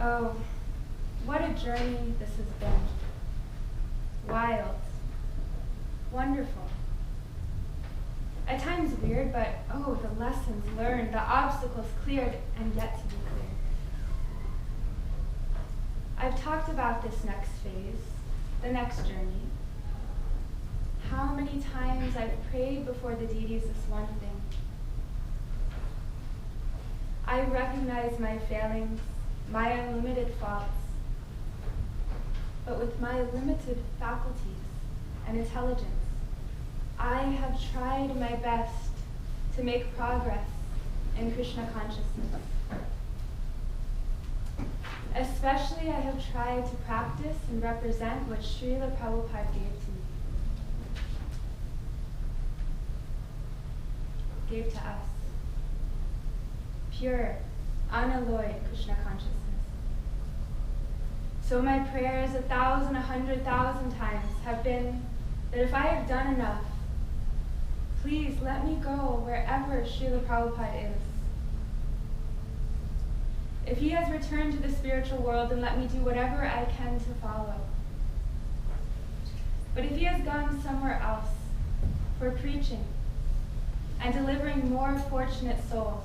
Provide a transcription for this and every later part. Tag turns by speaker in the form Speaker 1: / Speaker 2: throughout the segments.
Speaker 1: Oh, what a journey this has been. Wild. Wonderful. At times weird, but oh, the lessons learned, the obstacles cleared and yet to be cleared. I've talked about this next phase, the next journey. How many times I've prayed before the deities this one thing. I recognize my failings, my unlimited faults, but with my limited faculties and intelligence, I have tried my best to make progress in Krishna consciousness. Especially, I have tried to practice and represent what Srila Prabhupada gave to me, gave to us. Pure, unalloyed Krishna consciousness. So my prayers 1,000, 100,000 times have been that if I have done enough, please let me go wherever Srila Prabhupada is. If he has returned to the spiritual world, then let me do whatever I can to follow. But if he has gone somewhere else for preaching and delivering more fortunate souls,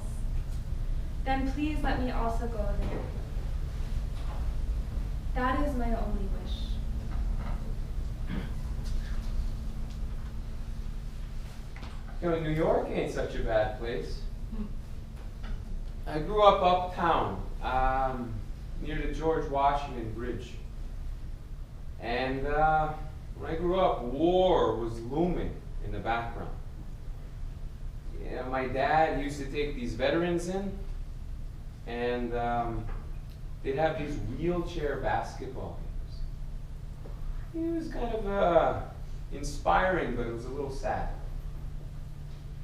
Speaker 1: then please let me also go there. That is my only wish.
Speaker 2: You know, New York ain't such a bad place. I grew up uptown, near the George Washington Bridge. And when I grew up, war was looming in the background. Yeah, my dad used to take these veterans in, and they'd have these wheelchair basketball games. It was kind of inspiring, but it was a little sad.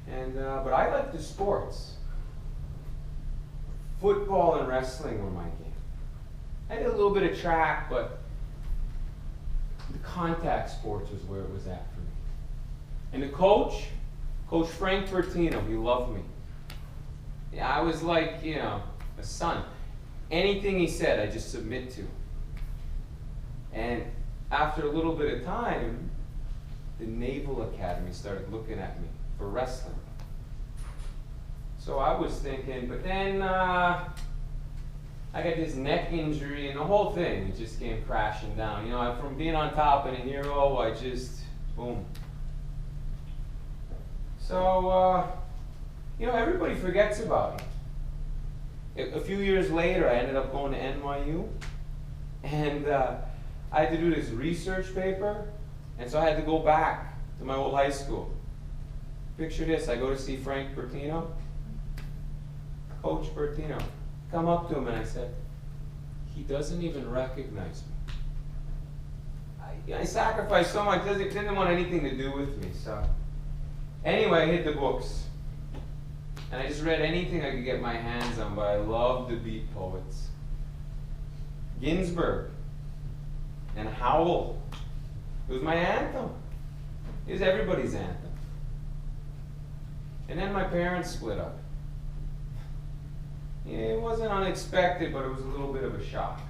Speaker 2: And but I liked the sports. Football and wrestling were my game. I did a little bit of track, but the contact sports was where it was at for me. And the coach, Coach Frank Bertino, he loved me. Yeah, I was like, you know, a son. Anything he said, I just submit to. And after a little bit of time, the Naval Academy started looking at me for wrestling. So I was thinking, but then I got this neck injury and the whole thing, it just came crashing down. You know, from being on top and a hero, I just, boom. So, you know, everybody forgets about me. A few years later, I ended up going to NYU, and I had to do this research paper, and so I had to go back to my old high school. Picture this, I go to see Frank Bertino, Coach Bertino. Come up to him and I said, he doesn't even recognize me. I sacrificed so much, he didn't want anything to do with me, so. Anyway, I hit the books. And I just read anything I could get my hands on, but I loved the beat poets. Ginsberg and Howell. It was my anthem. It was everybody's anthem. And then my parents split up. Yeah, it wasn't unexpected, but it was a little bit of a shock.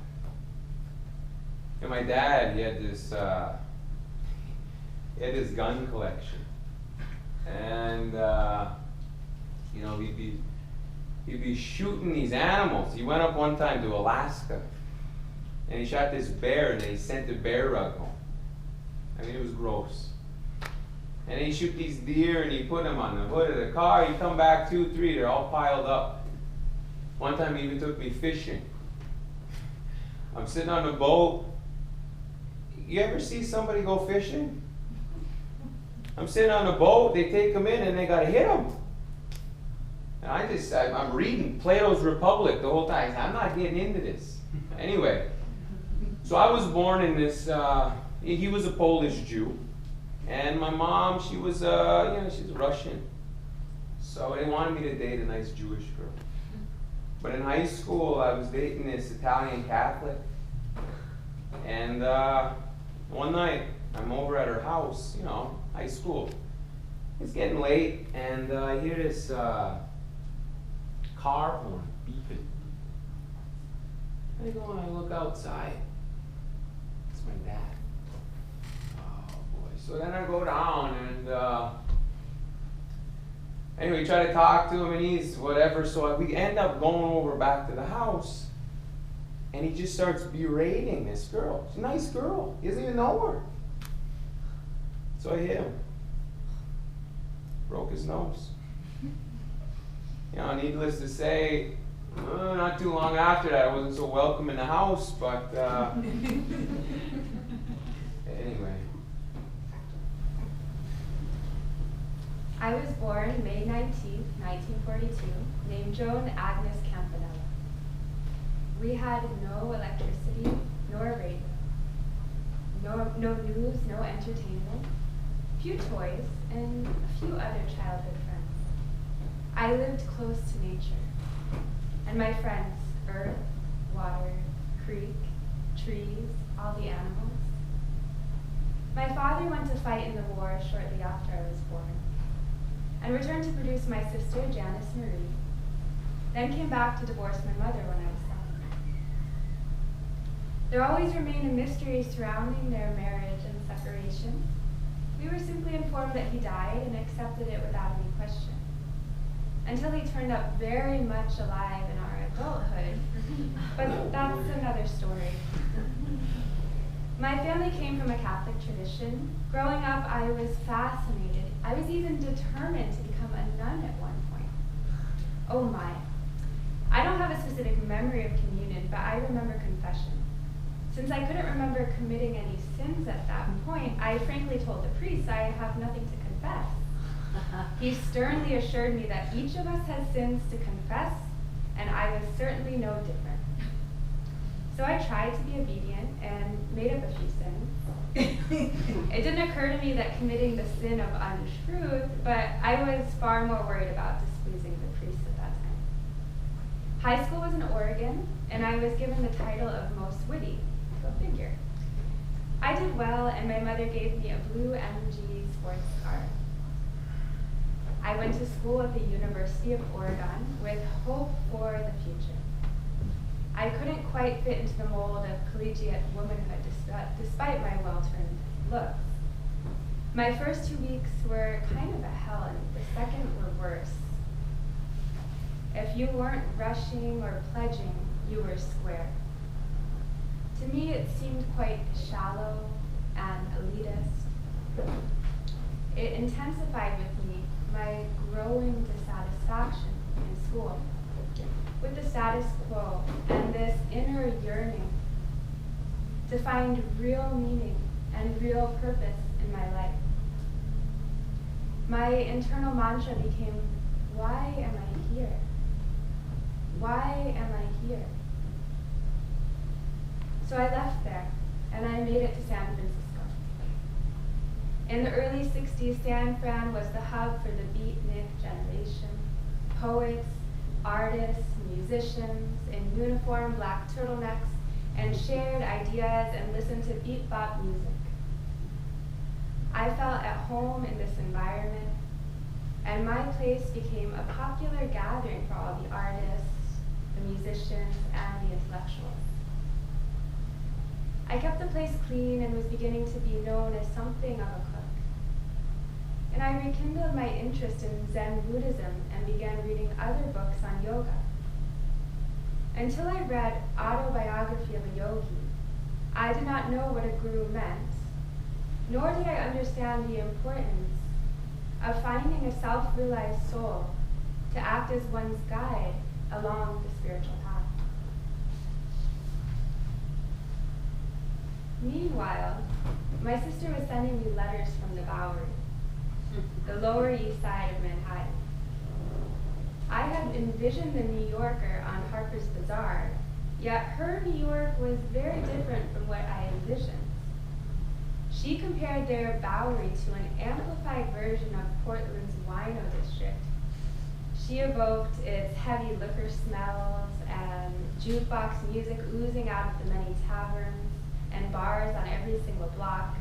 Speaker 2: And my dad, he had this gun collection. And you know, he'd be shooting these animals. He went up one time to Alaska, and he shot this bear, and then he sent the bear rug home. I mean, it was gross. And then he'd shoot these deer, and he'd put them on the hood of the car. He'd come back 2, 3, they're all piled up. One time he even took me fishing. I'm sitting on the boat. You ever see somebody go fishing? I'm sitting on the boat, they take them in, and they gotta hit them. And I'm reading Plato's Republic the whole time. I'm not getting into this. Anyway, so I was born in this, he was a Polish Jew. And my mom, she was, she's Russian. So they wanted me to date a nice Jewish girl. But in high school, I was dating this Italian Catholic. And one night, I'm over at her house, you know, high school. It's getting late, and I hear this car horn beeping. I go and I look outside. It's my dad. Oh boy. So then I go down and anyway, try to talk to him and he's whatever. So we end up going over back to the house and he just starts berating this girl. She's a nice girl. He doesn't even know her. So I hit him. Broke his nose. You know, needless to say, not too long after that, I wasn't so welcome in the house, but anyway.
Speaker 1: I was born May 19th, 1942, named Joan Agnes Campanella. We had no electricity, nor radio, no news, no entertainment, few toys, and a few other childhood friends. I lived close to nature, and my friends, earth, water, creek, trees, all the animals. My father went to fight in the war shortly after I was born, and returned to produce my sister, Janice Marie, then came back to divorce my mother when I was 7. There always remained a mystery surrounding their marriage and separation. We were simply informed that he died and accepted it without any question, until he turned up very much alive in our adulthood, but that's another story. My family came from a Catholic tradition. Growing up, I was fascinated. I was even determined to become a nun at one point. Oh my. I don't have a specific memory of communion, but I remember confession. Since I couldn't remember committing any sins at that point, I frankly told the priest I have nothing to confess. He sternly assured me that each of us has sins to confess, and I was certainly no different. So I tried to be obedient and made up a few sins. It didn't occur to me that committing the sin of untruth, but I was far more worried about displeasing the priest at that time. High school was in Oregon, and I was given the title of most witty. Go figure. I did well, and my mother gave me a blue MG sports car. I went to school at the University of Oregon with hope for the future. I couldn't quite fit into the mold of collegiate womanhood despite my well-turned looks. My first 2 weeks were kind of a hell, and the second were worse. If you weren't rushing or pledging, you were square. To me, it seemed quite shallow and elitist. It intensified with me my growing dissatisfaction in school with the status quo and this inner yearning to find real meaning and real purpose in my life. My internal mantra became, why am I here? Why am I here? So I left there, and I made it to San Francisco. In the early 60s, San Fran was the hub for the beatnik generation. Poets, artists, musicians in uniform black turtlenecks, and shared ideas and listened to beat-bop music. I felt at home in this environment, and my place became a popular gathering for all the artists, the musicians, and the intellectuals. I kept the place clean and was beginning to be known as something of a cook. And I rekindled my interest in Zen Buddhism and began reading other books on yoga. Until I read Autobiography of a Yogi, I did not know what a guru meant, nor did I understand the importance of finding a self-realized soul to act as one's guide along the spiritual path. Meanwhile, my sister was sending me letters from the Bowery, the Lower East Side of Manhattan. I had envisioned the New Yorker on Harper's Bazaar, yet her New York was very different from what I envisioned. She compared their Bowery to an amplified version of Portland's Wino District. She evoked its heavy liquor smells and jukebox music oozing out of the many taverns and bars on every single block.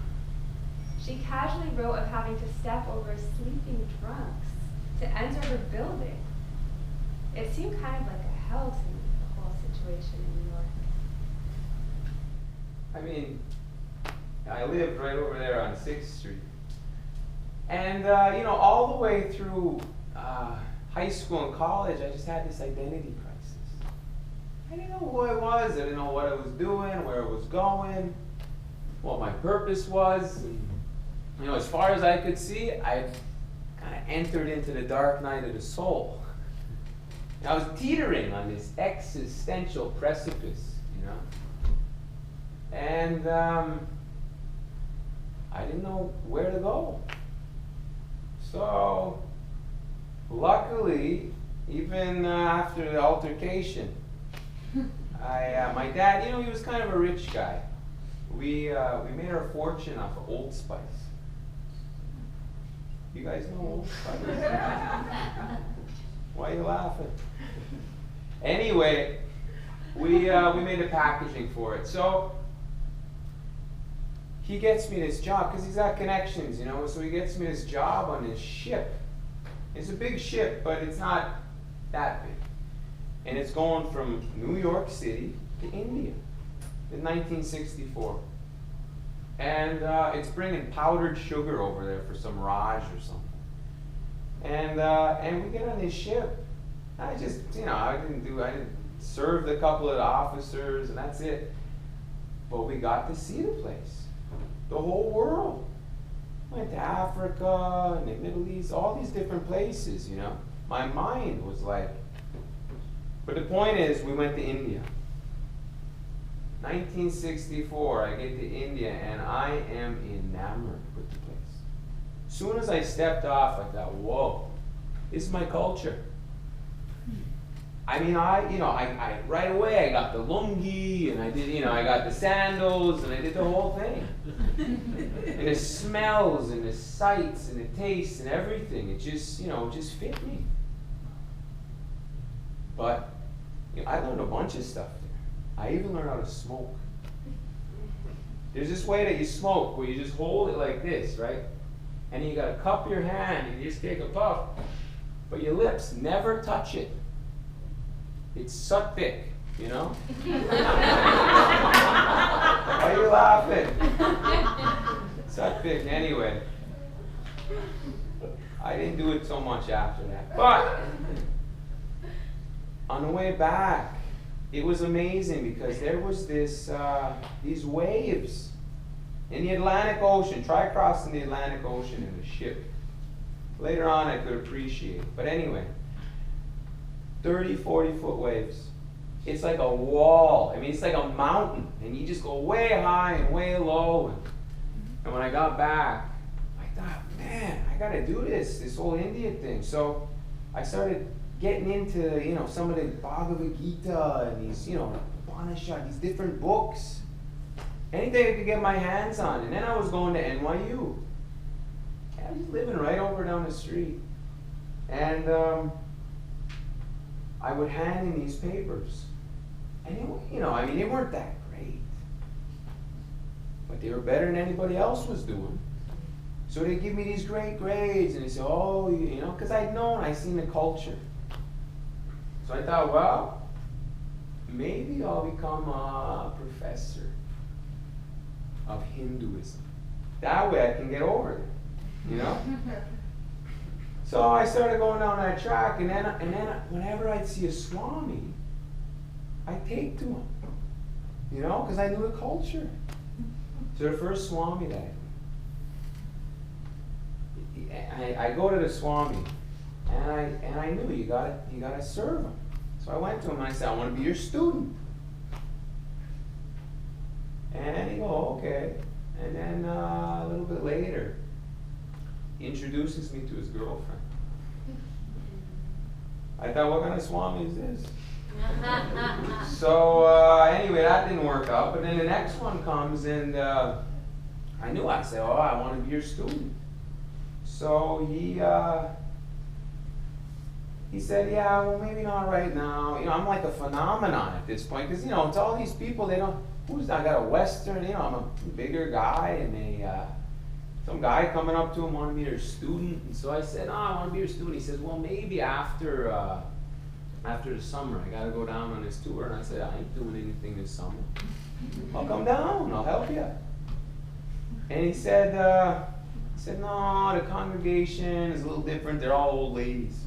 Speaker 1: She casually wrote of having to step over sleeping drunks to enter her building. It seemed kind of like a hell to me, the whole situation in New York.
Speaker 2: I mean, I lived right over there on 6th Street. And, all the way through high school and college, I just had this identity crisis. I didn't know who I was. I didn't know what I was doing, where I was going, what my purpose was. And, as far as I could see, I kind of entered into the dark night of the soul. And I was teetering on this existential precipice, And I didn't know where to go. So, luckily, even after the altercation, my dad, he was kind of a rich guy. We made our fortune off of Old Spice. You guys know Old Spice? Why are you laughing? Anyway, we made the packaging for it. So he gets me this job because he's got connections, So he gets me this job on this ship. It's a big ship, but it's not that big. And it's going from New York City to India in 1964. And it's bringing powdered sugar over there for some Raj or something. And we get on this ship. I just, I didn't serve a couple of the officers, and that's it. But we got to see the place, the whole world. Went to Africa and the Middle East, all these different places, My mind was like, but the point is, we went to India. 1964, I get to India, and I am enamored with the place. As soon as I stepped off, I thought, whoa, this is my culture. I mean, I right away, I got the lungi, and I did, I got the sandals, and I did the whole thing. And the smells, and the sights, and the tastes, and everything, it just, just fit me. But, I learned a bunch of stuff there. I even learned how to smoke. There's this way that you smoke, where you just hold it like this, right? And you gotta cup your hand, and you just take a puff, but your lips never touch it. It's so thick, Why are you laughing? So thick. Anyway, I didn't do it so much after that. But on the way back, it was amazing because there was these waves in the Atlantic Ocean. Try crossing the Atlantic Ocean in a ship. Later on, I could appreciate it. But anyway, 30, 40-foot waves. It's like a wall. I mean, it's like a mountain. And you just go way high and way low. And when I got back, I thought, man, I got to do this whole India thing. So I started getting into, some of the Bhagavad Gita and these, Upanishad, these different books. Anything I could get my hands on. And then I was going to NYU. I was living right over down the street. And I would hand in these papers. And, they weren't that great. But they were better than anybody else was doing. So they give me these great grades. And they say, oh, because I'd seen the culture. So I thought, well, maybe I'll become a professor of Hinduism. That way I can get over it, So I started going down that track, and then whenever I'd see a Swami, I'd take to him, because I knew the culture. So the first Swami that I go to the Swami, and I knew you gotta serve him. So I went to him and I said, I want to be your student. And he go, okay. And then a little bit later, he introduces me to his girlfriend. I thought, what kind of Swami is this? So anyway, that didn't work out. But then the next one comes, and I knew. I said, oh, I want to be your student. So he said, yeah, well, maybe not right now. I'm like a phenomenon at this point, because, it's all these people, they don't, I got a Western, I'm a bigger guy, and some guy coming up to him wanted me their student. And so I said, no, I want to be your student. He says, well, maybe after the summer, I got to go down on this tour. And I said, I ain't doing anything this summer. I'll come down, I'll help you. And he said, no, the congregation is a little different. They're all old ladies.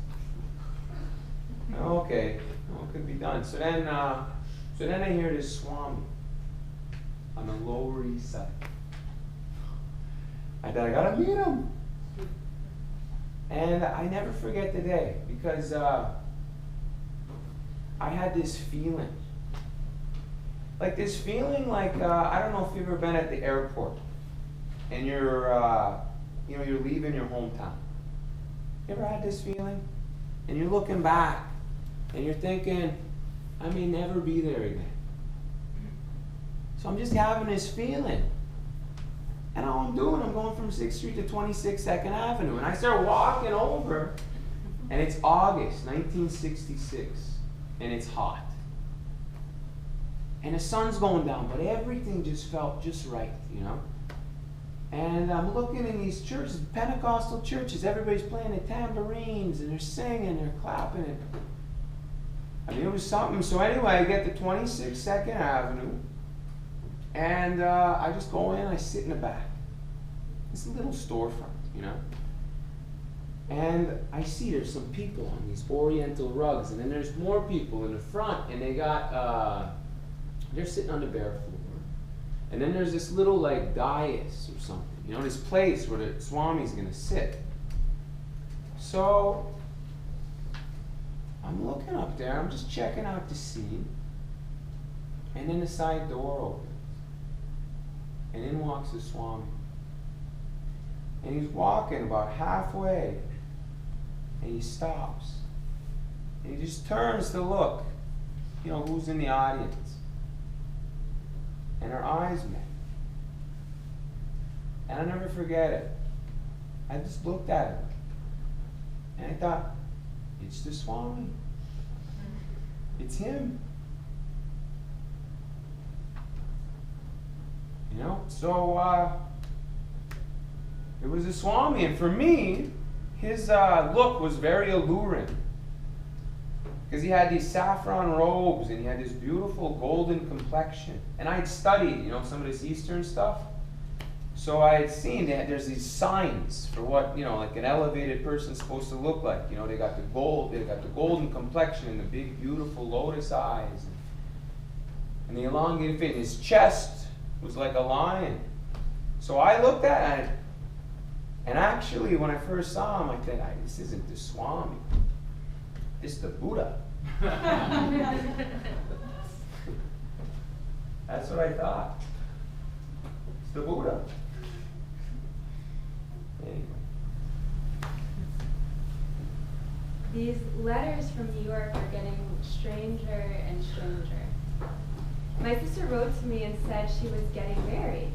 Speaker 2: Okay, well, it could be done. So then I hear this Swami on the Lower East Side. I thought, I gotta meet him. And I never forget the day, because I had this feeling. Like this feeling like, I don't know if you've ever been at the airport and you're leaving your hometown. You ever had this feeling? And you're looking back and you're thinking, I may never be there again. So I'm just having this feeling. And all I'm doing, I'm going from 6th Street to 26 2nd Avenue. And I start walking over, and it's August 1966, and it's hot. And the sun's going down, but everything just felt just right, you know? And I'm looking in these churches, Pentecostal churches, everybody's playing the tambourines, and they're singing, they're clapping. And I mean, it was something. So anyway, I get to 26 2nd Avenue, and I just go in, I sit in the back. It's a little storefront, you know? And I see there's some people on these oriental rugs, and then there's more people in the front, and they got, they're sitting on the bare floor. And then there's this little like dais or something, you know, this place where the Swami's gonna sit. So I'm looking up there, I'm just checking out the scene, and then the side door opens. And in walks the Swami. And he's walking about halfway, and he stops. And he just turns to look, you know, who's in the audience. And our eyes met. And I'll never forget it. I just looked at him. And I thought, it's the Swami. It's him. You know? So, it was the Swami. And for me, his look was very alluring. Because he had these saffron robes, and he had this beautiful golden complexion. And I had studied, you know, some of this Eastern stuff. So I had seen that there's these signs for what, you know, like an elevated person's supposed to look like. You know, they got the golden complexion and the big, beautiful lotus eyes. And the elongated face. His chest was like a lion. So I looked at it, and actually, when I first saw him, I thought, this isn't the Swami. It's the Buddha. That's what I thought. It's the Buddha. Anyway.
Speaker 1: These letters from New York are getting stranger and stranger. My sister wrote to me and said she was getting married.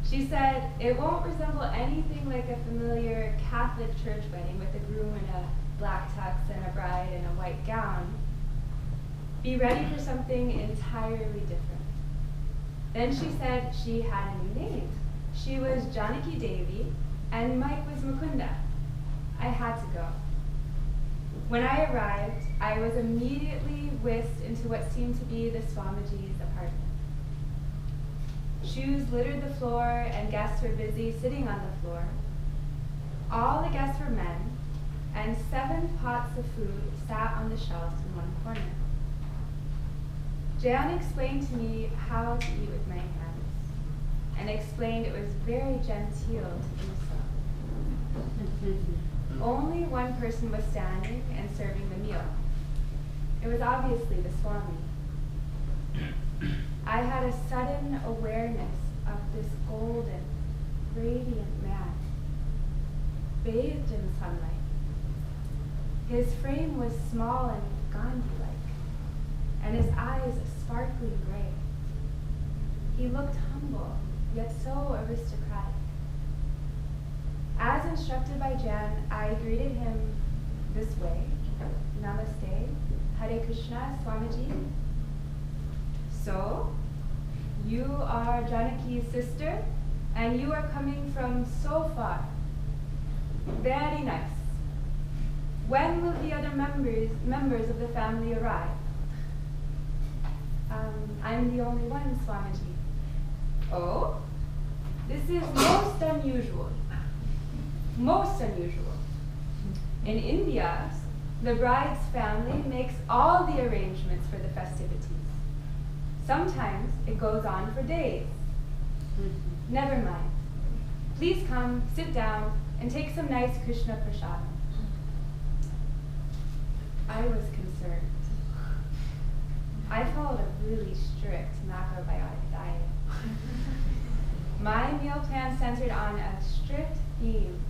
Speaker 1: She said it won't resemble anything like a familiar Catholic church wedding with a groom in a black tux and a bride in a white gown. Be ready for something entirely different. Then she said she had a new name. She was Janaki Devi, and Mike was Mukunda. I had to go. When I arrived, I was immediately whisked into what seemed to be the Swamiji's apartment. Shoes littered the floor, and guests were busy sitting on the floor. All the guests were men, and 7 pots of food sat on the shelves in one corner. Jan explained to me how to eat with my hands, and explained it was very genteel to do so. Only one person was standing and serving the meal. It was obviously the Swami. I had a sudden awareness of this golden, radiant man, bathed in sunlight. His frame was small and Gandhi-like, and his eyes a sparkling gray. He looked humble, yet so aristocratic. As instructed by Jan, I greeted him this way: Namaste, Hare Krishna, Swamiji. So, you are Janaki's sister, and you are coming from so far. Very nice. When will the other members of the family arrive? I'm the only one, Swamiji. Oh? This is most unusual. Most unusual. In India, the bride's family makes all the arrangements for the festivities. Sometimes it goes on for days. Never mind. Please come, sit down, and take some nice Krishna prasadam. I was concerned. I followed a really strict macrobiotic diet. My meal plan centered on a strict theme: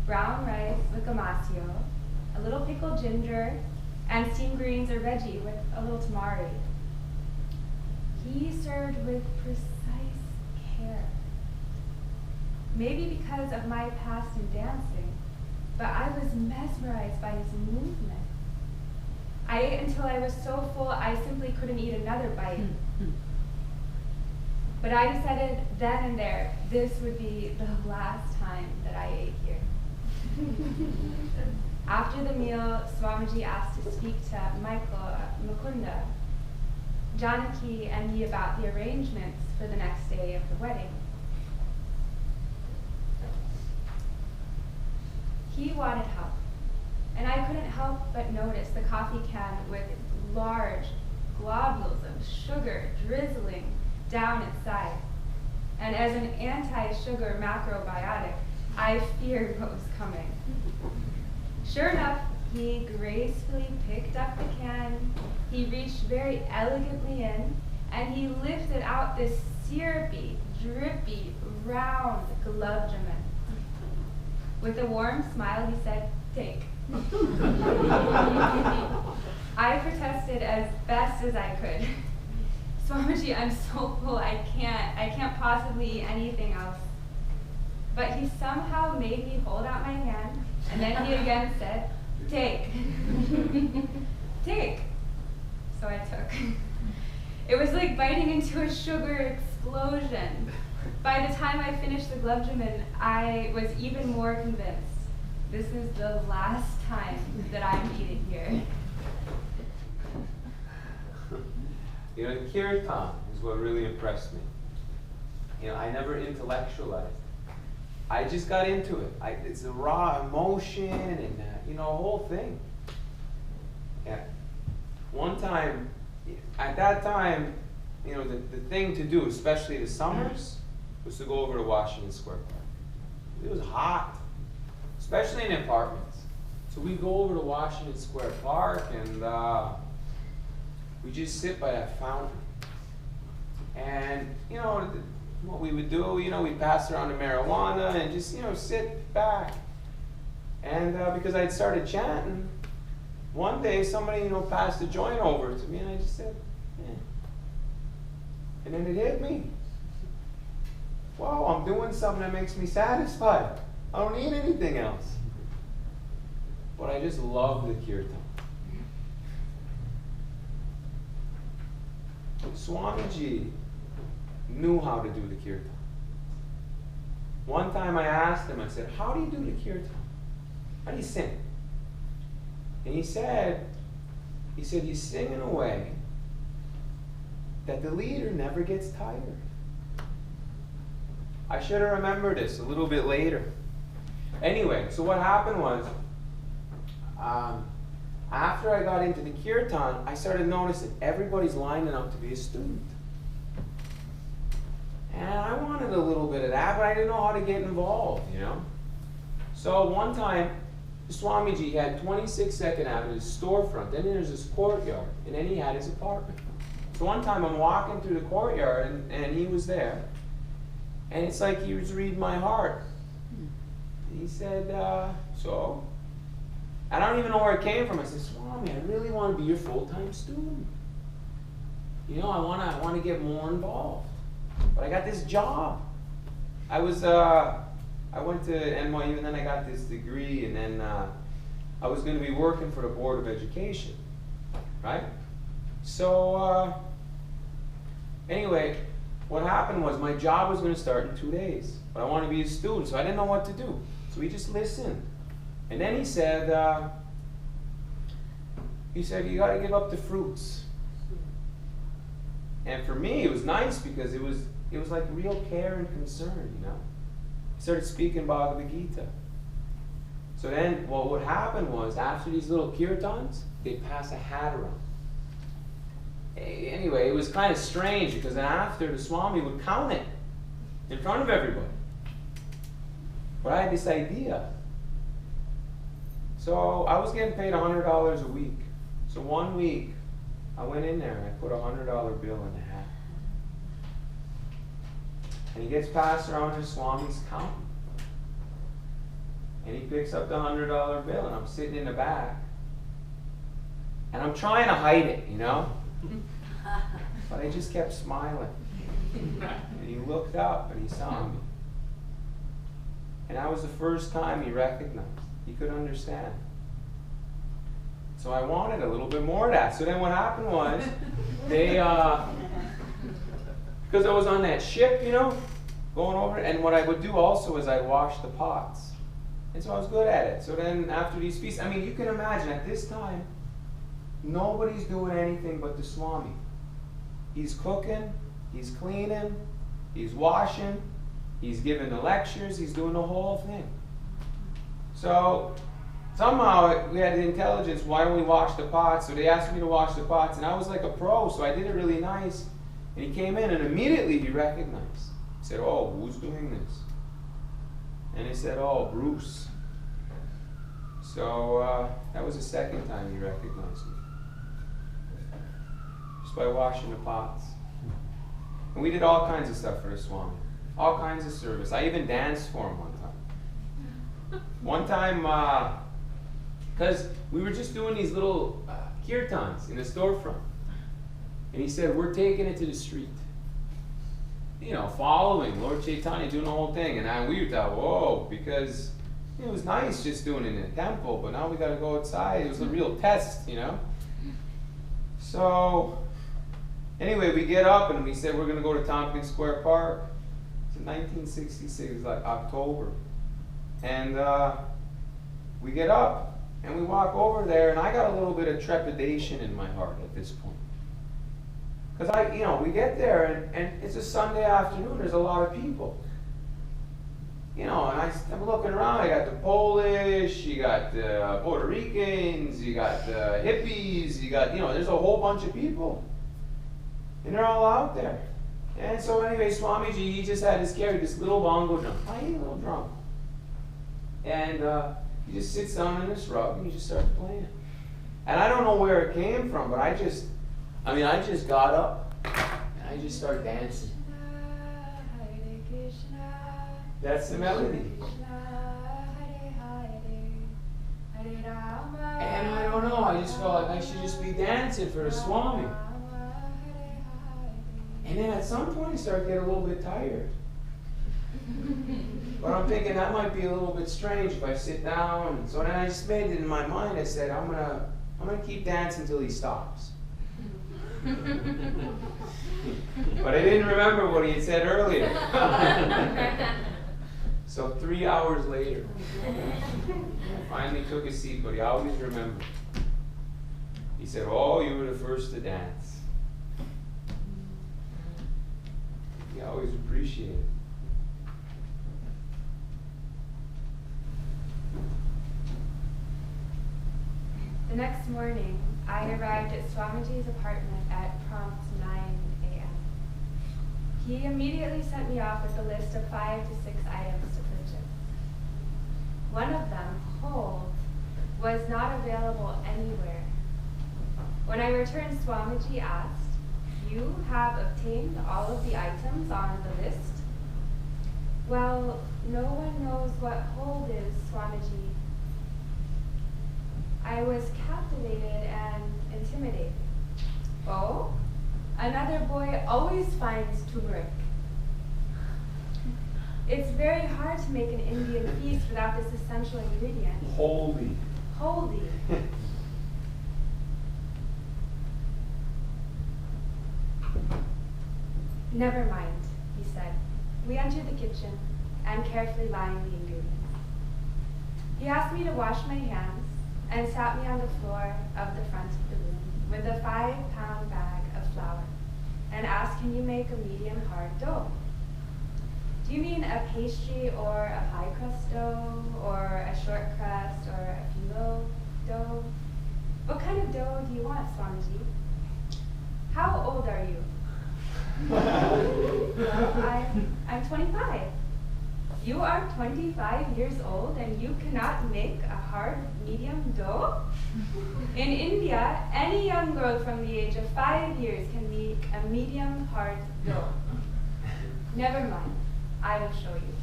Speaker 1: brown rice with gamasio, a little pickled ginger, and steamed greens or veggie with a little tamari. He served with precise care. Maybe because of my past in dancing, but I was mesmerized by his movement. I ate until I was so full I simply couldn't eat another bite. But I decided then and there this would be the last time that I ate here. After the meal, Swamiji asked to speak to Mukunda, Janaki, and me about the arrangements for the next day of the wedding. He wanted help, and I couldn't help but notice the coffee can with large globules of sugar drizzling down its side. And as an anti-sugar macrobiotic, I feared what was coming. Sure enough, he gracefully picked up the can, he reached very elegantly in, and he lifted out this syrupy, drippy, round gulab jamun. With a warm smile, he said, "Take." I protested as best as I could. Swamiji, I'm so full, I can't possibly eat anything else. But he somehow made me hold out my hand, and then he again said, "Take." Take. So I took. It was like biting into a sugar explosion. By the time I finished the gulab jamun, I was even more convinced. This is the last time that I'm eating here.
Speaker 2: You know, the kirtan is what really impressed me. You know, I never intellectualized. I just got into it. It's a raw emotion and, you know, a whole thing. Yeah. One time, at that time, you know, the thing to do, especially the summers, was to go over to Washington Square Park. It was hot, especially in apartments. So we go over to Washington Square Park and we just sit by that fountain. And, you know, what we would do, you know, we'd pass around the marijuana and just, you know, sit back. And because I'd started chanting, one day somebody, you know, passed a joint over to me and I just said, "Yeah." And then it hit me. Wow, I'm doing something that makes me satisfied. I don't need anything else. But I just love the kirtan. Swamiji knew how to do the kirtan. One time I asked him, I said, "How do you do the kirtan? How do you sing?" And he said, you sing in a way that the leader never gets tired. I should have remembered this a little bit later. Anyway, so what happened was, after I got into the kirtan, I started noticing everybody's lining up to be a student. And I wanted a little bit of that, but I didn't know how to get involved, you know? So one time, Swamiji had 26th Avenue, his storefront, then there's his courtyard, and then he had his apartment. So one time I'm walking through the courtyard, and he was there, and it's like he was reading my heart. He said, "So?" And I don't even know where it came from. I said, "Swami, I really want to be your full-time student. You know, I want to get more involved. But I got this job. I went to NYU and then I got this degree and then I was going to be working for the Board of Education, right? So anyway, what happened was my job was going to start in 2 days, but I wanted to be a student, so I didn't know what to do. So he just listened. And then he said, "You got to give up the fruits." And for me, it was nice because it was like real care and concern, you know. He started speaking Bhagavad Gita. So then what would happen was, after these little kirtans, they'd pass a hat around. Anyway, it was kind of strange because then after, the Swami would count it in front of everybody. But I had this idea. So I was getting paid $100 a week. So one week, I went in there and I put a $100 bill in the hat. And he gets passed around and Swami's counting. And he picks up the $100 bill and I'm sitting in the back. And I'm trying to hide it, you know? But I just kept smiling. And he looked up and he saw me. And that was the first time he recognized. He could understand. So I wanted a little bit more of that. So then what happened was, they, because I was on that ship, you know, going over, and what I would do also is I'd wash the pots. And so I was good at it. So then after these feasts, I mean, you can imagine at this time, nobody's doing anything but the Swami. He's cooking, he's cleaning, he's washing, he's giving the lectures, he's doing the whole thing. So somehow we had the intelligence, why don't we wash the pots? So they asked me to wash the pots, and I was like a pro, so I did it really nice. And he came in, and immediately he recognized. He said, "Oh, who's doing this?" And he said, "Oh, Bruce." So that was the second time he recognized me. Just by washing the pots. And we did all kinds of stuff for the Swami. All kinds of service. I even danced for him one time. One time, because we were just doing these little kirtans in the storefront. And he said, "We're taking it to the street." You know, following Lord Chaitanya, doing the whole thing. And we thought, whoa, because it was nice just doing it in the temple, but now we got to go outside. It was a real test, you know. So, anyway, we get up and we said we're going to go to Tompkins Square Park. It's in 1966, like October. And we get up and we walk over there, and I got a little bit of trepidation in my heart at this point. Because we get there and it's a Sunday afternoon, there's a lot of people. You know, and I'm looking around, I got the Polish, you got the Puerto Ricans, you got the hippies, you got, there's a whole bunch of people. And they're all out there. And so anyway, Swamiji, he just had this little bongo drum, tiny little drum. And he just sits down in this rug and he just starts playing. And I don't know where it came from, but I just got up and I just started dancing. That's the melody. And I don't know, I just felt like I should just be dancing for the Swami. And then at some point I started getting a little bit tired. But I'm thinking that might be a little bit strange if I sit down. So then I just made it in my mind, I said, I'm gonna keep dancing until he stops. But I didn't remember what he had said earlier. So 3 hours later, I finally took a seat, but he always remembered. He said, "Oh, you were the first to dance." He always appreciated it.
Speaker 1: The next morning, I arrived at Swamiji's apartment at prompt 9 a.m. He immediately sent me off with a list of 5 to 6 items to purchase. One of them, hold, was not available anywhere. When I returned, Swamiji asked, "You have obtained all of the items on the list?" "Well, no one knows what hold is, Swamiji." I was captivated and intimidated. "Oh? Another boy always finds turmeric. It's very hard to make an Indian feast without this essential ingredient."
Speaker 2: Holy.
Speaker 1: Holy. "Never mind," he said. We entered the kitchen and carefully lined the ingredients. He asked me to wash my hands and sat me on the floor of the front of the room with a 5-pound bag of flour and asked make a medium hard dough. Do you mean a pastry or a pie crust dough, or a short crust, or a phyllo dough? What kind of dough do you want, Swamiji? How old are you? Well, I'm 25. You are 25 years old and you cannot make a hard medium dough? In India, any young girl from the age of 5 years can make a medium hard dough. Never mind, I will show you.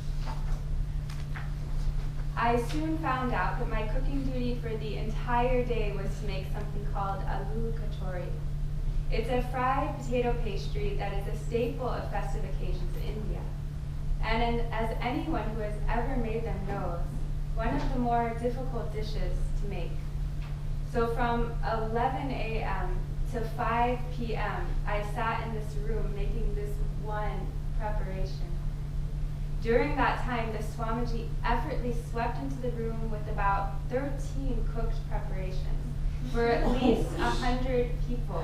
Speaker 1: I soon found out that my cooking duty for the entire day was to make something called aloo kachori. It's a fried potato pastry that is a staple of festive occasions in India. And as anyone who has ever made them knows, one of the more difficult dishes to make. So from 11 a.m. to 5 p.m., I sat in this room making this one preparation. During that time, the Swamiji effortlessly swept into the room with about 13 cooked preparations for at least 100 people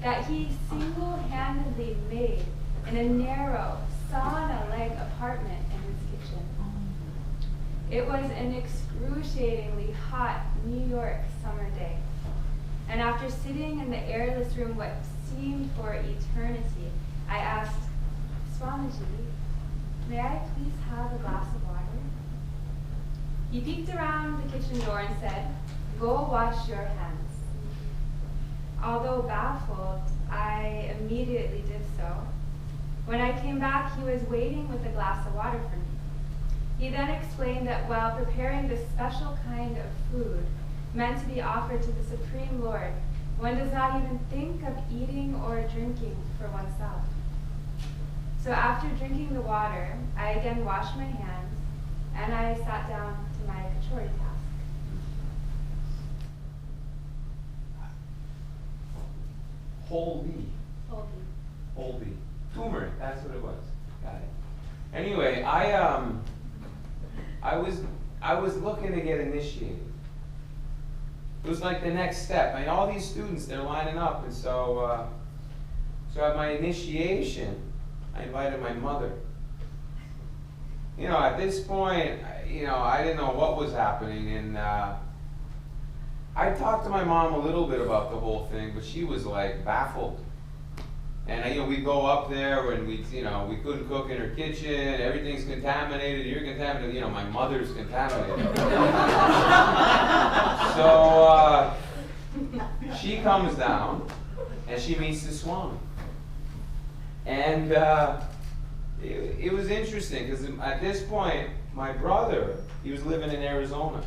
Speaker 1: that he single-handedly made in a narrow, sauna-like apartment in his kitchen. It was an excruciatingly hot New York summer day, and after sitting in the airless room what seemed for eternity, I asked, Swamiji, may I please have a glass of water? He peeked around the kitchen door and said, go wash your hands. Although baffled, I immediately did so. When I came back, he was waiting with a glass of water for me. He then explained that while preparing this special kind of food meant to be offered to the Supreme Lord, one does not even think of eating or drinking for oneself. So after drinking the water, I again washed my hands, and I sat down to my kachori task.
Speaker 2: Holby. Turmeric, that's what it was. Got it. Anyway, I was looking to get initiated. It was like the next step. I mean, all these students, they're lining up, and so at my initiation, I invited my mother. You know, at this point, I didn't know what was happening, and I talked to my mom a little bit about the whole thing, but she was like baffled. And we go up there and we couldn't cook in her kitchen. Everything's contaminated. You're contaminated. My mother's contaminated. So she comes down and she meets the Swami. And it was interesting because at this point, my brother, he was living in Arizona,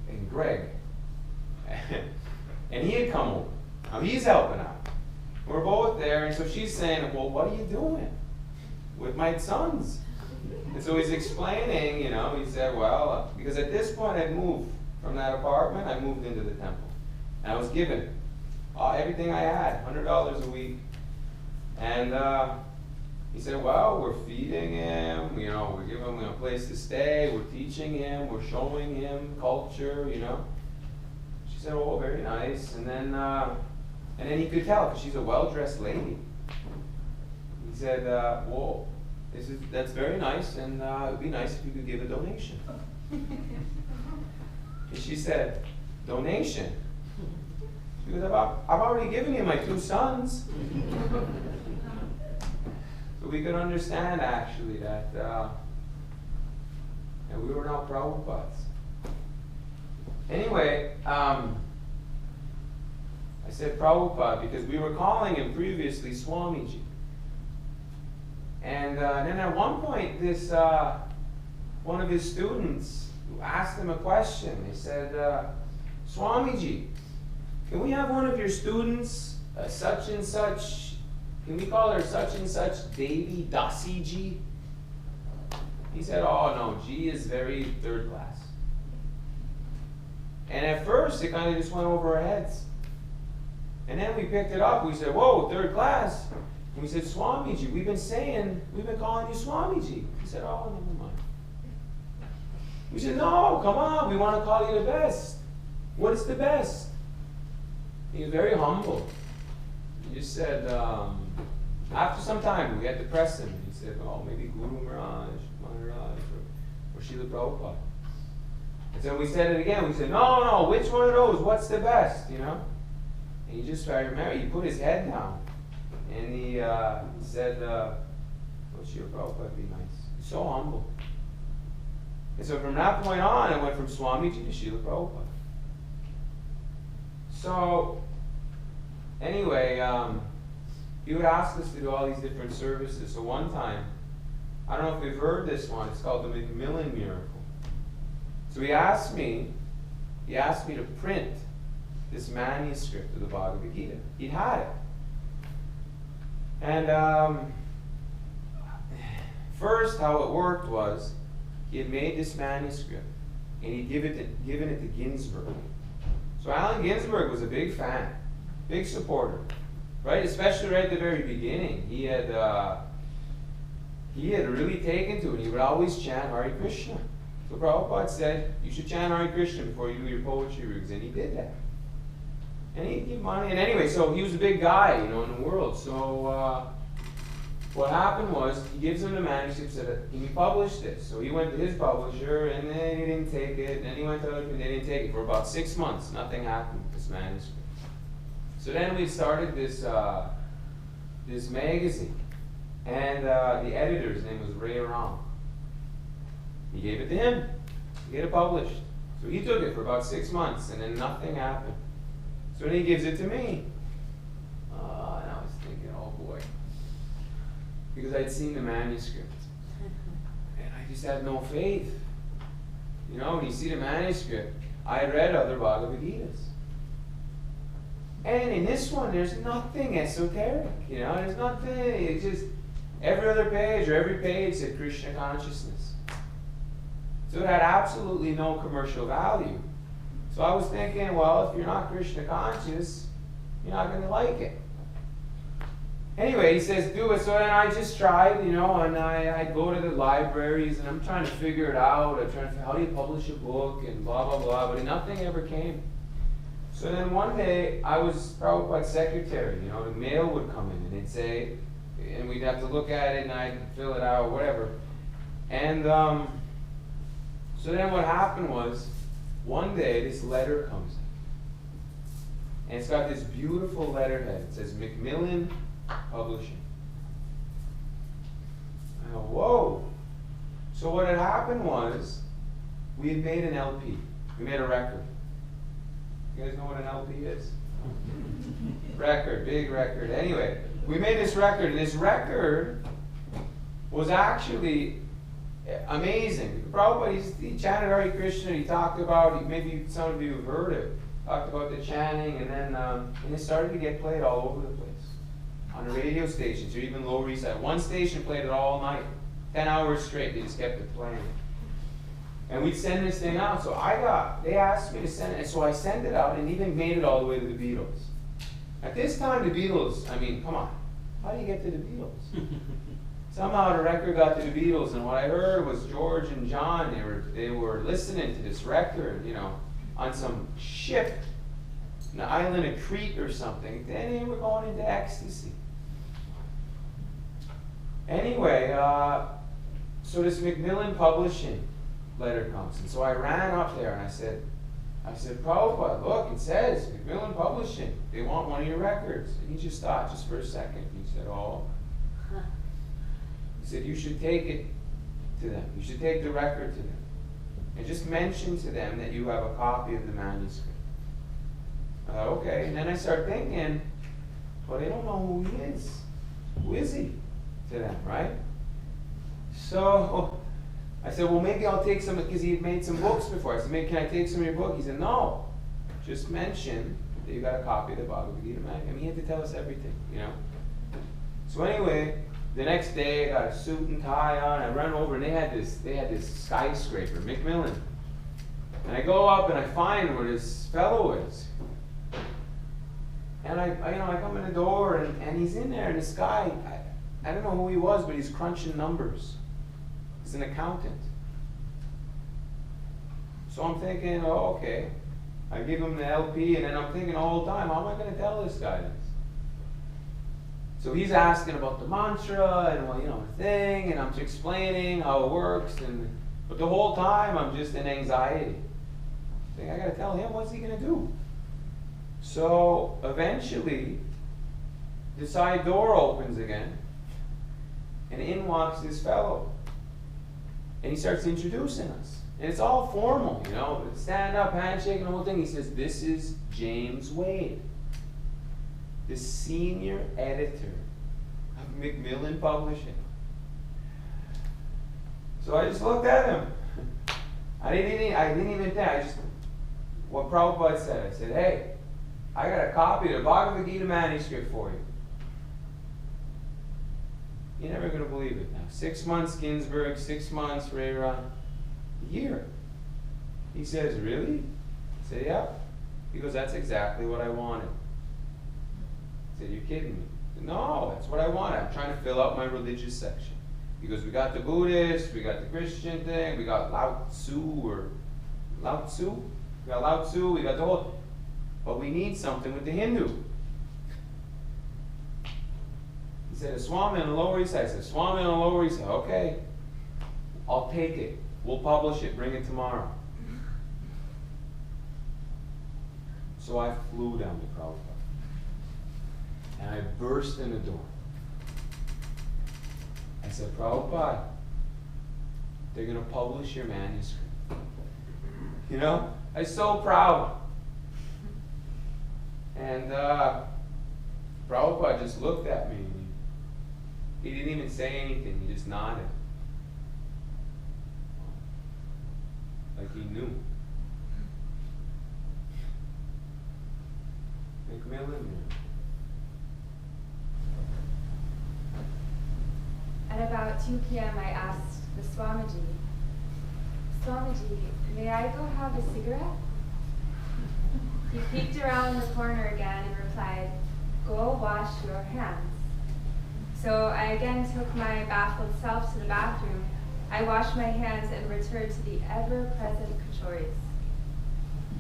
Speaker 2: and Greg, and he had come over. Now he's helping out. We're both there, and so she's saying, well, what are you doing with my sons? And so he's explaining, he said, well, because at this point I'd moved from that apartment, I moved into the temple. And I was given everything I had, $100 a week. And he said, well, we're feeding him, we're giving him a place to stay, we're teaching him, we're showing him culture, She said, oh, very nice. And then he could tell, because she's a well-dressed lady. He said, well, that's very nice, and it would be nice if you could give a donation. And she said, donation? She goes, I've already given you my 2 sons. So we could understand, actually, that we were not Prabhupads. Anyway, I said Prabhupada because we were calling him previously Swamiji. And then at one point, this one of his students asked him a question. They said, Swamiji, can we have one of your students, such and such, can we call her such and such Devi Dasiji? He said, oh no, G is very third class. And at first, it kind of just went over our heads. And then we picked it up. We said, whoa, third class. And we said, Swamiji, we've been calling you Swamiji. He said, oh, never mind. We said, no, come on, we want to call you the best. What is the best? He was very humble. He just said, After some time, we had to press him. He said, oh, maybe Guru Maharaj, or Srila Prabhupada. And so we said it again. We said, no, which one of those? What's the best, you know? And he just started remembering. He put his head down. And he said, well, Srila Prabhupada would be nice. He's so humble. And so from that point on, I went from Swamiji to Srila Prabhupada. So, anyway, he would ask us to do all these different services. So one time, I don't know if you've heard this one, it's called the Macmillan Miracle. So he asked me to print this manuscript of the Bhagavad Gita. He'd had it. And first, how it worked was, he had made this manuscript, and he'd given it to Ginsberg. So Allen Ginsberg was a big fan, big supporter, right? Especially right at the very beginning. He had really taken to it. He would always chant Hare Krishna. So Prabhupada said, you should chant Hare Krishna before you do your poetry readings, and he did that. And he'd give money, and anyway, so he was a big guy, you know, in the world. So what happened was, he gives him the manuscript, said, can you publish this? So he went to his publisher, and then he didn't take it, and then he went to other people, and they didn't take it. For about 6 months, nothing happened with this manuscript. So then we started this this magazine, and the editor's name was Ray Ram. He gave it to him to get it published. So he took it for about 6 months, and then nothing happened. So then he gives it to me. And I was thinking, oh boy. Because I'd seen the manuscript. And I just had no faith. You know, when you see the manuscript, I had read other Bhagavad Gitas. And in this one, there's nothing esoteric. You know, there's nothing. It's just every other page or every page said Krishna consciousness. So it had absolutely no commercial value. So I was thinking, well, if you're not Krishna conscious, you're not going to like it. Anyway, he says, do it. So then I just tried, you know, and I go to the libraries, and I'm trying to figure it out. I'm trying to figure how do you publish a book, and blah, blah, blah, but nothing ever came. So then one day, I was Prabhupada's secretary, you know, the mail would come in, and it'd say, and we'd have to look at it, and I'd fill it out, whatever. And so then what happened was, one day, this letter comes in. And it's got this beautiful letterhead. It says, Macmillan Publishing. I go, whoa. So what had happened was, we had made an LP. We made a record. You guys know what an LP is? Record, big record. Anyway, we made this record, and this record was actually amazing. Prabhupada, he chanted Hare Krishna, he talked about, maybe some of you have heard it, talked about the chanting, and then and it started to get played all over the place. On the radio stations, or even Lower East Side. One station played it all night. 10 hours straight, they just kept it playing. And we'd send this thing out, so they asked me to send it, and so I sent it out, and even made it all the way to the Beatles. At this time, the Beatles, I mean, come on, how do you get to the Beatles? Somehow the record got to the Beatles, and what I heard was George and John, they were listening to this record, you know, on some ship, on the island of Crete or something. Then they were going into ecstasy. Anyway, so this Macmillan Publishing letter comes, and so I ran up there and I said, Prabhupada, look, it says Macmillan Publishing, they want one of your records. And he just thought, just for a second, he said, oh. He said, you should take it to them. You should take the record to them. And just mention to them that you have a copy of the manuscript. Okay, and then I start thinking, well, they don't know who he is. Who is he to them, right? So I said, well, maybe I'll take some, because he had made some books before. I said, maybe can I take some of your book? He said, no. Just mention that you got a copy of the Bhagavad Gita magazine. I mean, he had to tell us everything, you know. So anyway, the next day, I got a suit and tie on. I run over, and they had this skyscraper, Macmillan. And I go up, and I find where this fellow is. And I come in the door, and he's in there, and this guy, I don't know who he was, but he's crunching numbers. He's an accountant. So I'm thinking, oh, okay. I give him the LP, and then I'm thinking all the time, how am I going to tell this guy this? So he's asking about the mantra and, well, the thing, and I'm explaining how it works, but the whole time I'm just in anxiety. I gotta tell him, what's he gonna do? So eventually, the side door opens again, and in walks this fellow. And he starts introducing us. And it's all formal, stand up, handshake, and the whole thing. He says, this is James Wade, the senior editor of Macmillan Publishing. So I just looked at him. I didn't even think. What Prabhupada said, I said, hey, I got a copy of the Bhagavad Gita manuscript for you. You're never going to believe it now. 6 months Ginsberg, 6 months Rera, a year. He says, really? I said, yeah. He goes, that's exactly what I wanted. I said, you're kidding me. I said, no, that's what I wanted. I'm trying to fill out my religious section. He goes, we got the Buddhist, we got the Christian thing, we got Lao Tzu, we got the whole, but we need something with the Hindu. He said, a Swami on the Lower East Side. I said, Swami on the Lower East Side. Okay, I'll take it. We'll publish it. Bring it tomorrow. So I flew down to Prabhupada. And I burst in the door. I said, Prabhupada, they're going to publish your manuscript. I was so proud. And Prabhupada just looked at me. He didn't even say anything. He just nodded. Like he knew. Macmillan Miracle.
Speaker 1: At about 2 p.m. I asked the Swamiji, may I go have a cigarette? He peeked around the corner again and replied, go wash your hands. So I again took my baffled self to the bathroom. I washed my hands and returned to the ever-present kachoris.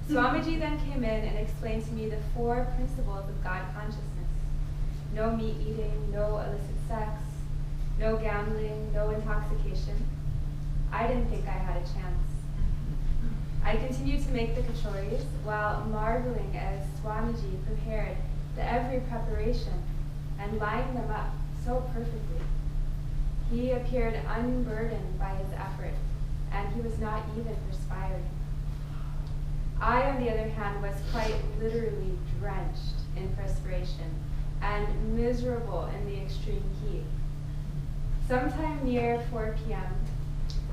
Speaker 1: Swamiji then came in and explained to me the 4 principles of God consciousness. No meat eating, no illicit sex, no gambling, no intoxication. I didn't think I had a chance. I continued to make the kachoris while marveling as Swamiji prepared every preparation and lined them up so perfectly. He appeared unburdened by his effort, and he was not even perspiring. I, on the other hand, was quite literally drenched in perspiration and miserable in the extreme heat. Sometime near 4 p.m.,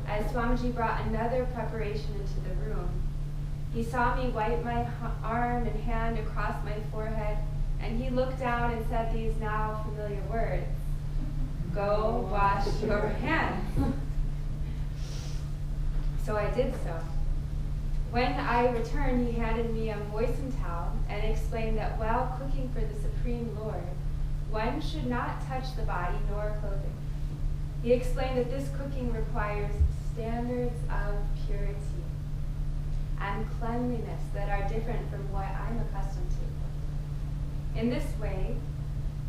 Speaker 1: as Swamiji brought another preparation into the room, he saw me wipe my arm and hand across my forehead, and he looked down and said these now familiar words, go wash your hands. So I did so. When I returned, he handed me a moistened towel and explained that while cooking for the Supreme Lord, one should not touch the body nor clothing. He explained that this cooking requires standards of purity and cleanliness that are different from what I'm accustomed to. In this way,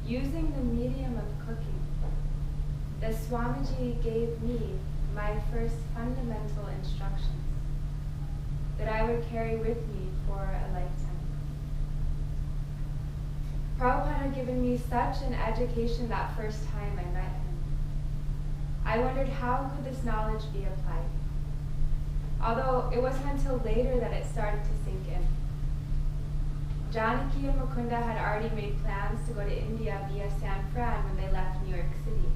Speaker 1: using the medium of cooking, the Swamiji gave me my first fundamental instructions that I would carry with me for a lifetime. Prabhupada had given me such an education that first time I met him. I wondered how could this knowledge be applied, although it wasn't until later that it started to sink in. Janaki and Mukunda had already made plans to go to India via San Fran when they left New York City.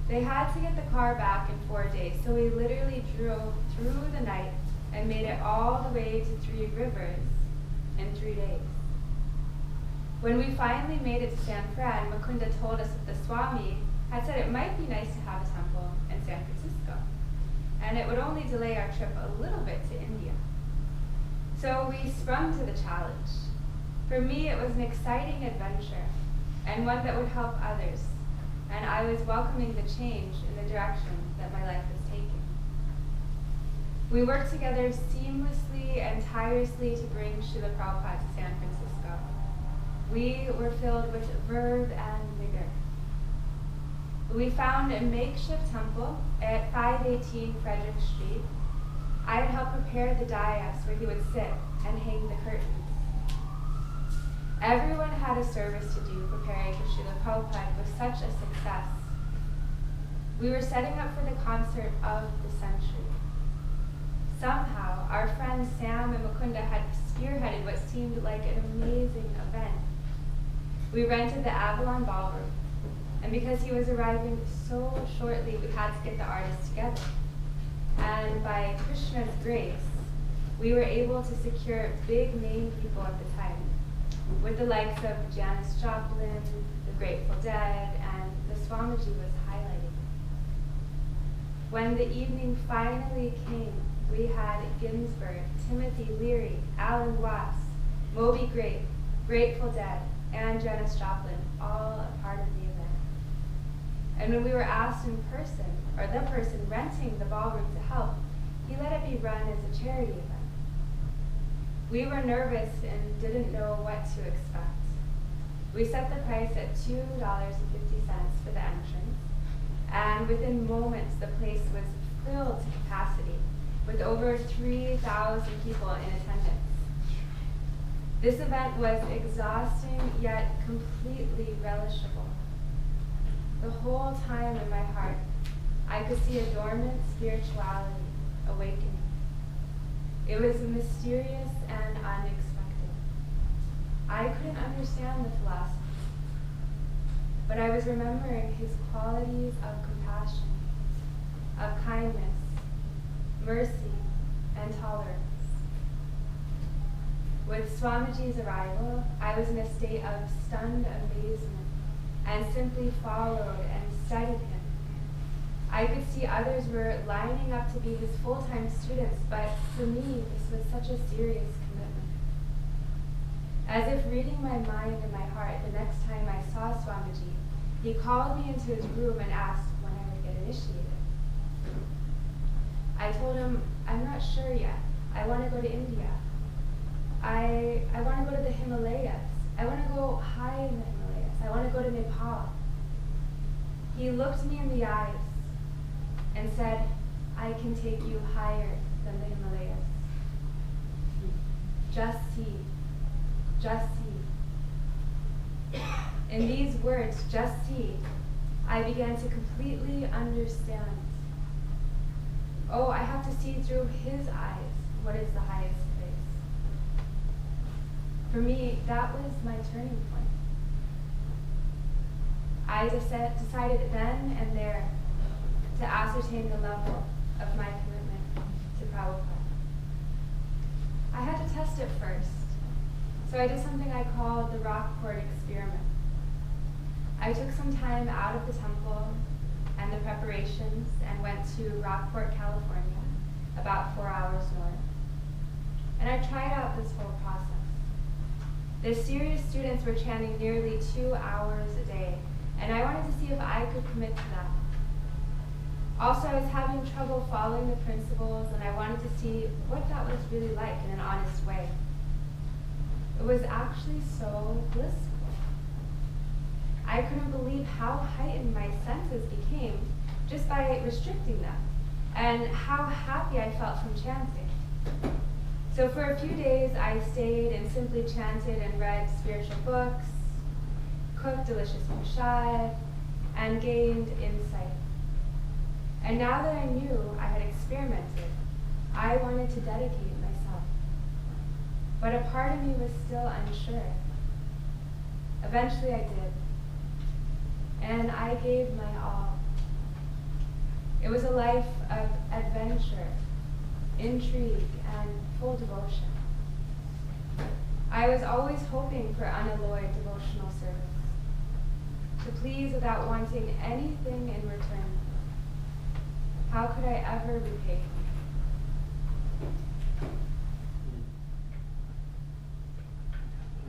Speaker 1: They had to get the car back in 4 days, so we literally drove through the night and made it all the way to 3 Rivers in 3 days. When we finally made it to San Fran, Mukunda told us that the Swami had said it might be nice to have a temple in San Francisco, and it would only delay our trip a little bit to India. So we sprung to the challenge. For me, it was an exciting adventure, and one that would help others, and I was welcoming the change in the direction that my life was taking. We worked together seamlessly and tirelessly to bring Srila Prabhupada to San Francisco. We were filled with verve and vigor. We found a makeshift temple at 518 Frederick Street. I had helped prepare the dais where he would sit and hang the curtains. Everyone had a service to do preparing for Srila Prabhupada with such a success. We were setting up for the concert of the century. Somehow, our friends Sam and Mukunda had spearheaded what seemed like an amazing event. We rented the Avalon Ballroom, and because he was arriving so shortly, we had to get the artists together. And by Krishna's grace, we were able to secure big name people at the time, with the likes of Janis Joplin, the Grateful Dead, and the Swamiji was highlighting. When the evening finally came, we had Ginsberg, Timothy Leary, Alan Watts, Moby Grape, Grateful Dead, and Janis Joplin all a part of the event. And when we were asked in person, or the person renting the ballroom to help, he let it be run as a charity event. We were nervous and didn't know what to expect. We set the price at $2.50 for the entrance, and within moments the place was filled to capacity, with over 3,000 people in attendance. This event was exhausting yet completely relishable. The whole time in my heart, I could see a dormant spirituality awakening. It was mysterious and unexpected. I couldn't understand the philosophy, but I was remembering his qualities of compassion, of kindness, mercy, and tolerance. With Swamiji's arrival, I was in a state of stunned amazement and simply followed and studied him. I could see others were lining up to be his full-time students, but for me, this was such a serious commitment. As if reading my mind and my heart, the next time I saw Swamiji, he called me into his room and asked when I would get initiated. I told him, I'm not sure yet. I want to go to India. I want to go to the Himalayas. I want to go high in the Himalayas. I want to go to Nepal. He looked me in the eyes and said, I can take you higher than the Himalayas. Just see. Just see. In these words, just see, I began to completely understand. Oh, I have to see through his eyes what is the highest place. For me, that was my turning point. I decided then and there to ascertain the level of my commitment to Prabhupada. I had to test it first, so I did something I called the Rockport Experiment. I took some time out of the temple and the preparations and went to Rockport, California, about 4 hours north. And I tried out this whole process. The serious students were chanting nearly 2 hours a day, and I wanted to see if I could commit to that. Also, I was having trouble following the principles, and I wanted to see what that was really like in an honest way. It was actually so blissful. I couldn't believe how heightened my senses became just by restricting them, and how happy I felt from chanting. So for a few days, I stayed and simply chanted and read spiritual books, cooked delicious prasad, and gained insight. And now that I knew I had experimented, I wanted to dedicate myself. But a part of me was still unsure. Eventually I did. And I gave my all. It was a life of adventure, intrigue, and full devotion. I was always hoping for unalloyed devotional service, to please without wanting anything in return. How could I ever repay him?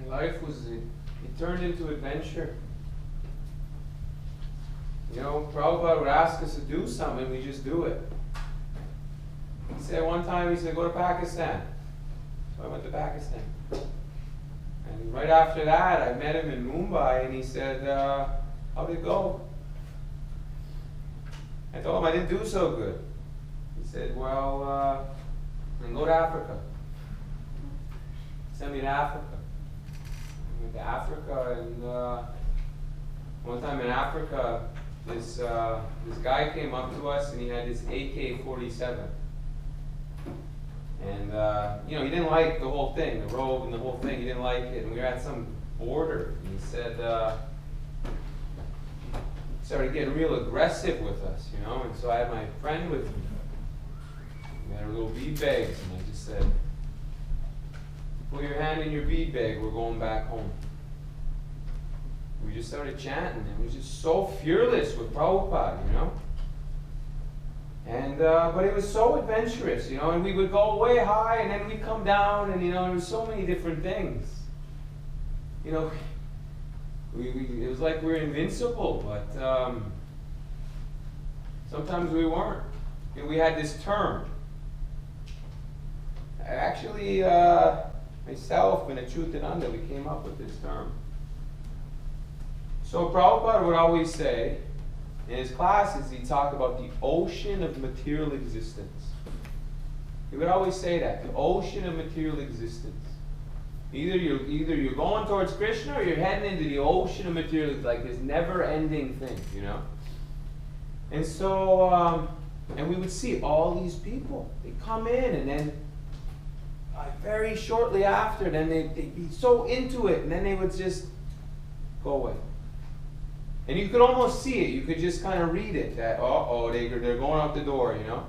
Speaker 2: My life was, it turned into adventure. You know, Prabhupada would ask us to do something, we just do it. He said one time, he said, go to Pakistan. So I went to Pakistan. And right after that, I met him in Mumbai, and he said, how'd it go? I told him I didn't do so good. He said, well, then go to Africa. Send me to Africa. I went to Africa, and one time in Africa, this guy came up to us, and he had this AK-47. And, you know, he didn't like the whole thing, the robe and the whole thing. He didn't like it. And we were at some border, and he said, started getting real aggressive with us, you know. And so I had my friend with me. We had our little bead bags, and I just said, put your hand in your bead bag, we're going back home. We just started chanting, and we were just so fearless with Prabhupada, you know. And, but it was so adventurous, you know, and we would go way high, and then we'd come down, and, you know, there were so many different things. You know, it was like we were invincible, but sometimes we weren't. You know, we had this term. Actually, myself and Achyutananda, we came up with this term. So Prabhupada would always say, in his classes, he'd talk about the ocean of material existence. He would always say that, the ocean of material existence. Either you're going towards Krishna, or you're heading into the ocean of material, like this never-ending thing, you know. And so, and we would see all these people. They come in, and then very shortly after, then they'd be so into it, and then they would just go away. And you could almost see it. You could just kind of read it. That, they're going out the door, you know.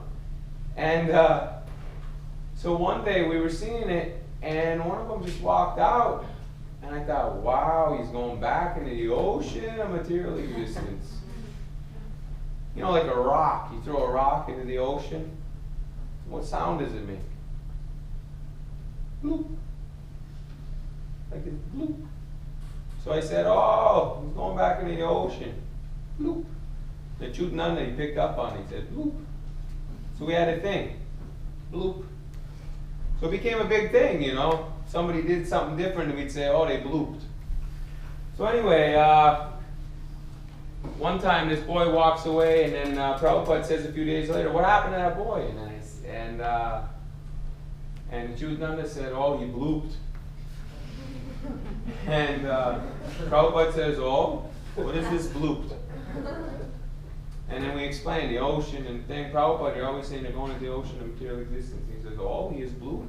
Speaker 2: And so one day we were seeing it, and one of them just walked out. And I thought, wow, he's going back into the ocean of material existence. You know, like a rock. You throw a rock into the ocean. What sound does it make? Bloop. Like this bloop. So I said, oh, he's going back into the ocean. Bloop. The Achyutananda, he picked up on it. He said, bloop. So we had a thing. Bloop. So it became a big thing, you know. Somebody did something different, and we'd say, oh, they blooped. So anyway, one time this boy walks away, and then Prabhupada says a few days later, what happened to that boy? And Achyutananda said, oh, he blooped. And Prabhupada says, oh, what is this blooped? And then we explain the ocean and thing. Prabhupada, you're always saying they're going into the ocean of material existence. He says, oh, he is blooped.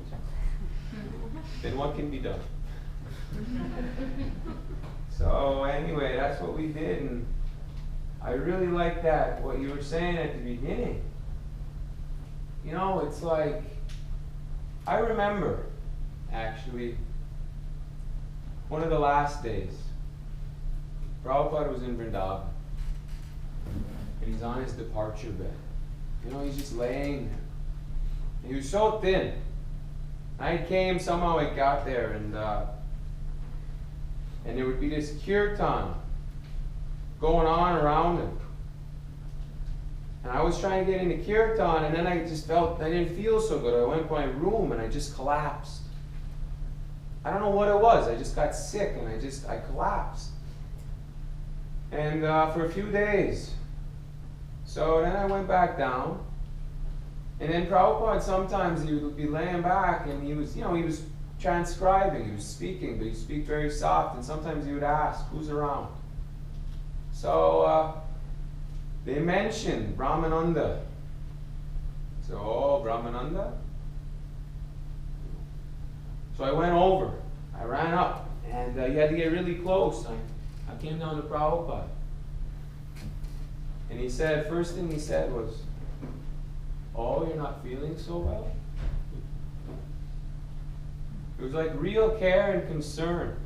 Speaker 2: Then what can be done? So anyway, that's what we did. And I really like that, what you were saying at the beginning. You know, it's like, I remember, actually, one of the last days, Prabhupada was in Vrindavan, and he's on his departure bed. You know, he's just laying there. And he was so thin. I came, somehow I got there, and there would be this kirtan going on around him. And I was trying to get into kirtan, and then I just felt, I didn't feel so good. I went to my room, and I just collapsed. I don't know what it was. I just got sick, and I collapsed. And for a few days. So then I went back down. And then Prabhupada, sometimes he would be laying back, and he was, you know, he was transcribing, he was speaking, but he'd speak very soft, and sometimes he would ask, who's around? So they mentioned Brahmananda. So, oh, Brahmananda? So I went over, I ran up, and you had to get really close. I came down to Prabhupada. And he said, first thing he said was, oh, you're not feeling so well? It was like real care and concern.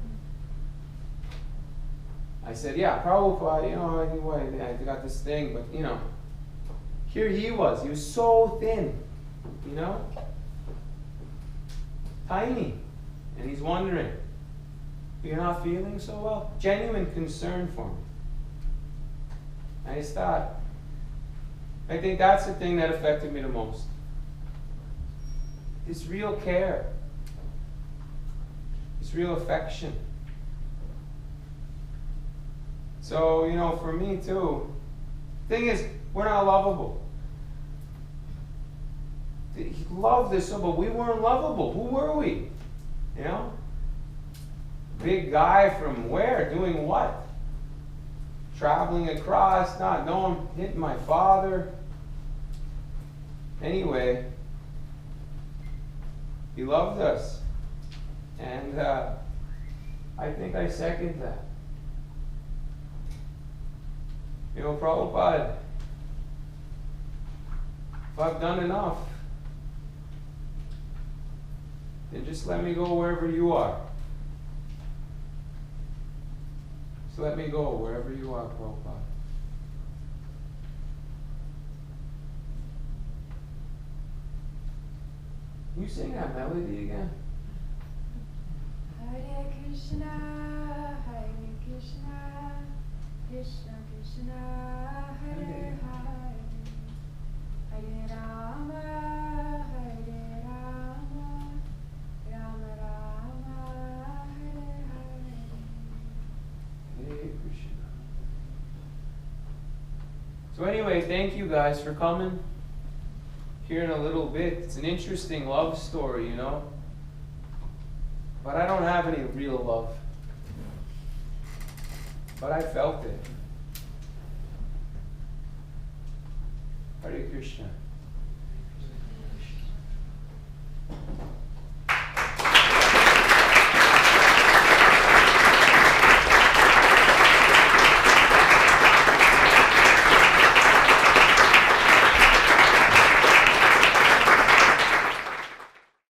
Speaker 2: I said, yeah, Prabhupada, you know, anyway, I got this thing, but, you know, here he was so thin, you know, tiny, and he's wondering, you're not feeling so well? Genuine concern for me. I just thought, I think that's the thing that affected me the most. This real care. This It's real affection. So, you know, for me too, thing is, we're not lovable. He loved us so, but we weren't lovable. Who were we? You know? Big guy from where? Doing what? Traveling across, not knowing, hitting my father. Anyway, he loved us. And I think I second that. You know, Prabhupada, if I've done enough, then just let me go wherever you are. Just let me go wherever you are, Prabhupada. Can you sing that melody again?
Speaker 1: Hare Krishna, Hare Krishna, Krishna Krishna, Hare Hare, Hare Rama, Hare Rama, Rama Rama, Hare Hare.
Speaker 2: Hare Krishna. So anyway, thank you guys for coming. Here in a little bit. It's an interesting love story, you know. But I don't have any real love. But I felt it. Hare Krishna.